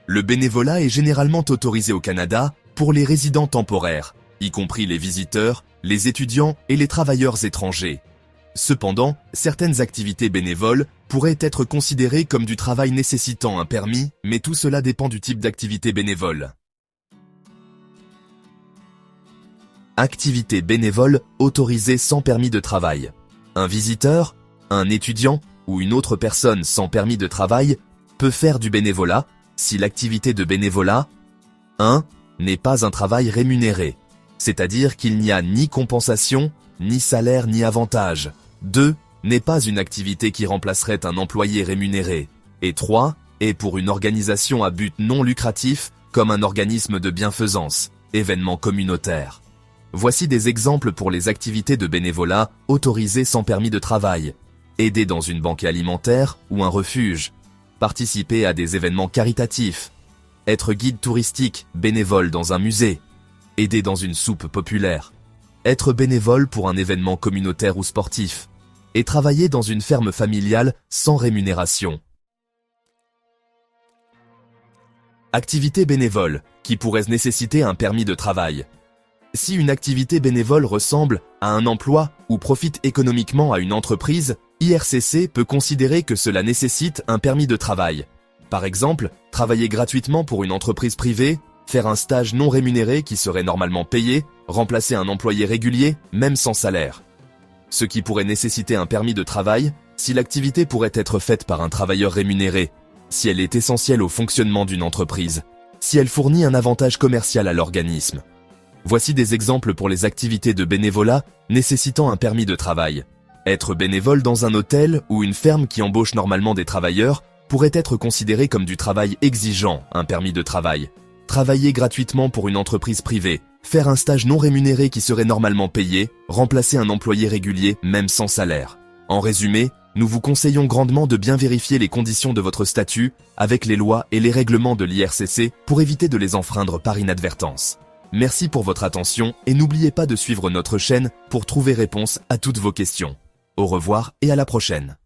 Le bénévolat est généralement autorisé au Canada pour les résidents temporaires, y compris les visiteurs, les étudiants et les travailleurs étrangers. Cependant, certaines activités bénévoles pourraient être considérées comme du travail nécessitant un permis, mais tout cela dépend du type d'activité bénévole. Activité bénévole autorisée sans permis de travail. Un visiteur, un étudiant ou une autre personne sans permis de travail peut faire du bénévolat si l'activité de bénévolat 1. N'est pas un travail rémunéré, c'est-à-dire qu'il n'y a ni compensation, ni salaire, ni avantage. 2. N'est pas une activité qui remplacerait un employé rémunéré. Et 3. Est pour une organisation à but non lucratif, comme un organisme de bienfaisance, événement communautaire. Voici des exemples pour les activités de bénévolat autorisées sans permis de travail. Aider dans une banque alimentaire ou un refuge. Participer à des événements caritatifs. Être guide touristique, bénévole dans un musée. Aider dans une soupe populaire. Être bénévole pour un événement communautaire ou sportif. Et travailler dans une ferme familiale sans rémunération. Activité bénévole, qui pourrait nécessiter un permis de travail. Si une activité bénévole ressemble à un emploi ou profite économiquement à une entreprise, IRCC peut considérer que cela nécessite un permis de travail. Par exemple, travailler gratuitement pour une entreprise privée, faire un stage non rémunéré qui serait normalement payé, remplacer un employé régulier, même sans salaire. Ce qui pourrait nécessiter un permis de travail, si l'activité pourrait être faite par un travailleur rémunéré, si elle est essentielle au fonctionnement d'une entreprise, si elle fournit un avantage commercial à l'organisme. Voici des exemples pour les activités de bénévolat nécessitant un permis de travail. Être bénévole dans un hôtel ou une ferme qui embauche normalement des travailleurs pourrait être considéré comme du travail exigeant, un permis de travail. Travailler gratuitement pour une entreprise privée, faire un stage non rémunéré qui serait normalement payé, remplacer un employé régulier même sans salaire. En résumé, nous vous conseillons grandement de bien vérifier les conditions de votre statut avec les lois et les règlements de l'IRCC pour éviter de les enfreindre par inadvertance. Merci pour votre attention et n'oubliez pas de suivre notre chaîne pour trouver réponse à toutes vos questions. Au revoir et à la prochaine.